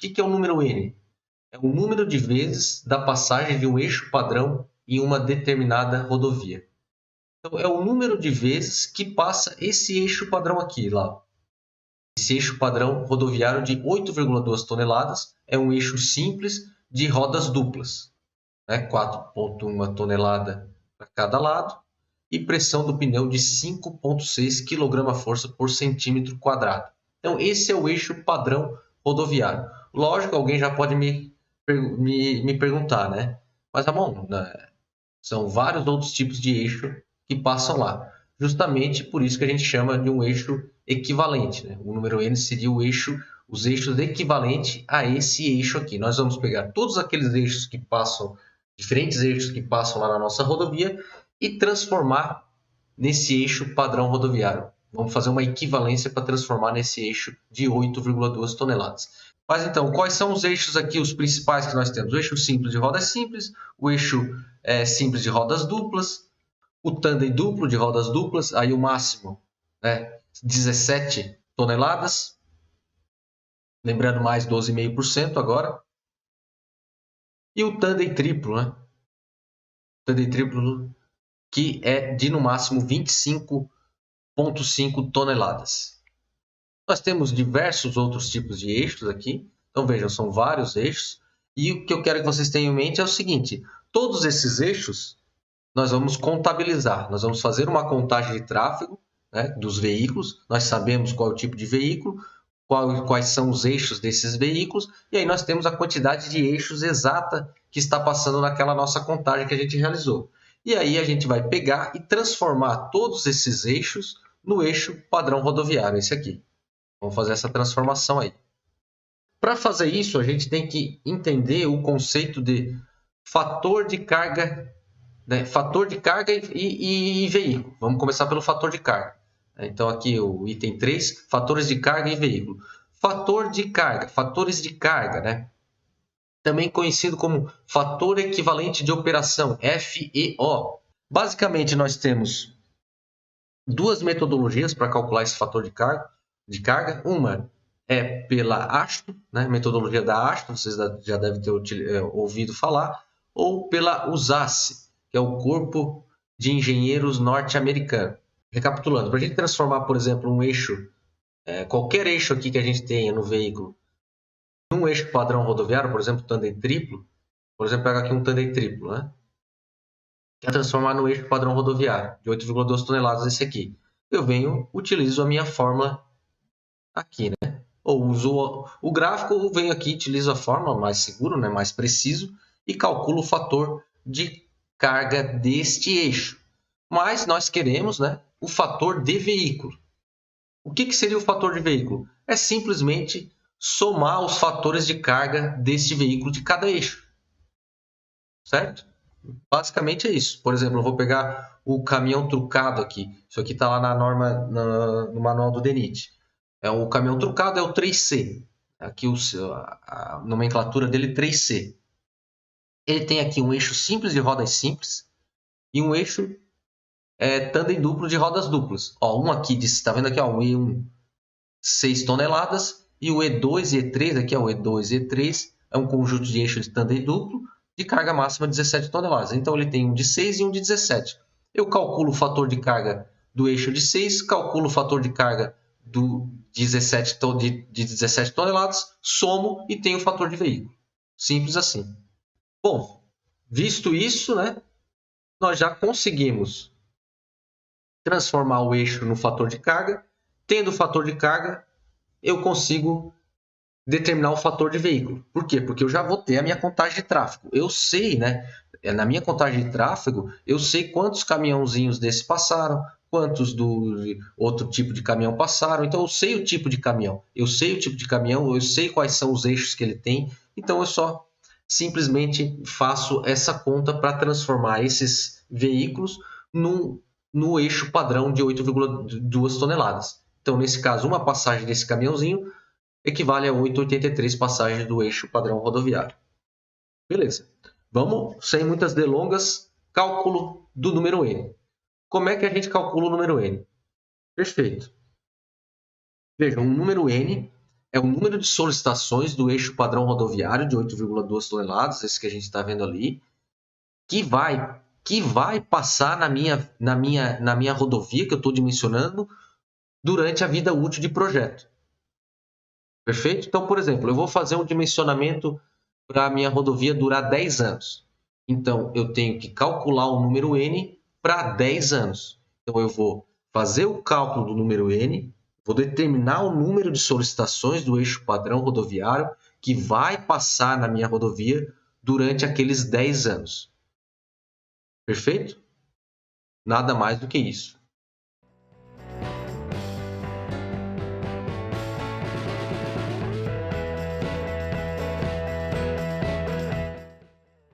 que é o número N? É o número de vezes da passagem de um eixo padrão em uma determinada rodovia. Então, é o número de vezes que passa esse eixo padrão aqui, lá. Esse eixo padrão rodoviário de 8,2 toneladas é um eixo simples de rodas duplas, né? 4,1 tonelada para cada lado e pressão do pneu de 5,6 kgfm por centímetro quadrado. Então, esse é o eixo padrão rodoviário. Lógico, alguém já pode me perguntar, né? Mas, Ramon, né? São vários outros tipos de eixo que passam lá. Justamente por isso que a gente chama de um eixo equivalente, né? O número N seria os eixos equivalentes a esse eixo aqui. Nós vamos pegar todos aqueles eixos que passam, diferentes eixos que passam lá na nossa rodovia e transformar nesse eixo padrão rodoviário. Vamos fazer uma equivalência para transformar nesse eixo de 8,2 toneladas. Mas então, quais são os eixos aqui, os principais que nós temos? O eixo simples de rodas simples, o eixo simples de rodas duplas, o tandem duplo de rodas duplas, aí o máximo, né, 17 toneladas, lembrando mais 12,5% agora, e o tandem triplo, né? O tandem triplo que é de no máximo 25,5 toneladas. Nós temos diversos outros tipos de eixos aqui, então vejam, são vários eixos, e o que eu quero que vocês tenham em mente é o seguinte: todos esses eixos nós vamos contabilizar, nós vamos fazer uma contagem de tráfego, né, dos veículos, nós sabemos qual é o tipo de veículo, quais são os eixos desses veículos, e aí nós temos a quantidade de eixos exata que está passando naquela nossa contagem que a gente realizou. E aí a gente vai pegar e transformar todos esses eixos no eixo padrão rodoviário, esse aqui. Vamos fazer essa transformação aí. Para fazer isso, a gente tem que entender o conceito de fator de carga, né? Fator de carga e veículo. Vamos começar pelo fator de carga. Então, aqui o item 3, fatores de carga e veículo. Fator de carga, fatores de carga, né? Também conhecido como fator equivalente de operação, FEO. Basicamente, nós temos duas metodologias para calcular esse fator de carga. Uma é pela AASHTO, né? Metodologia da AASHTO, vocês já devem ter ouvido falar, ou pela USACE, que é o Corpo de Engenheiros Norte-Americano. Recapitulando, para a gente transformar, por exemplo, um eixo, qualquer eixo aqui que a gente tenha no veículo, num eixo padrão rodoviário, por exemplo, tandem triplo, por exemplo, pega aqui um tandem triplo, né? Quer transformar no eixo padrão rodoviário, de 8,2 toneladas esse aqui. Eu utilizo a minha fórmula aqui, né? Ou uso o gráfico, ou venho aqui, utilizo a fórmula mais seguro, né? Mais preciso, e calculo o fator de carga deste eixo. Mas nós queremos, né, o fator de veículo. O que seria o fator de veículo? É simplesmente somar os fatores de carga deste veículo de cada eixo. Certo? Basicamente é isso. Por exemplo, eu vou pegar o caminhão trucado aqui. Isso aqui está lá na norma, no manual do DENIT. O caminhão trucado é o 3C. Aqui a nomenclatura dele é 3C. Ele tem aqui um eixo simples de rodas simples e um eixo tandem duplo de rodas duplas. Ó, um aqui, está vendo aqui, ó, o E1, 6 toneladas, e o E2 e E3, aqui, ó, o E2 e E3, é um conjunto de eixos de tandem duplo de carga máxima de 17 toneladas. Então, ele tem um de 6 e um de 17. Eu calculo o fator de carga do eixo de 6, calculo o fator de carga do 17, de 17 toneladas, somo e tenho o fator de veículo. Simples assim. Bom, visto isso, né, nós já conseguimos transformar o eixo no fator de carga. Tendo o fator de carga, eu consigo determinar o fator de veículo. Por quê? Porque eu já vou ter a minha contagem de tráfego. Eu sei, né? Na minha contagem de tráfego, eu sei quantos caminhãozinhos desse passaram, quantos do outro tipo de caminhão passaram. Então, eu sei o tipo de caminhão. Eu sei o tipo de caminhão, eu sei quais são os eixos que ele tem. Então, eu só simplesmente faço essa conta para transformar esses veículos no eixo padrão de 8,2 toneladas. Então, nesse caso, uma passagem desse caminhãozinho equivale a 8,83 passagens do eixo padrão rodoviário. Beleza. Vamos, sem muitas delongas, cálculo do número N. Como é que a gente calcula o número N? Perfeito. Vejam, o número N é o número de solicitações do eixo padrão rodoviário de 8,2 toneladas, esse que a gente está vendo ali, que vai passar na minha rodovia que eu estou dimensionando durante a vida útil de projeto. Perfeito? Então, por exemplo, eu vou fazer um dimensionamento para a minha rodovia durar 10 anos. Então, eu tenho que calcular o número N para 10 anos. Então, eu vou fazer o cálculo do número N, vou determinar o número de solicitações do eixo padrão rodoviário que vai passar na minha rodovia durante aqueles 10 anos. Perfeito? Nada mais do que isso.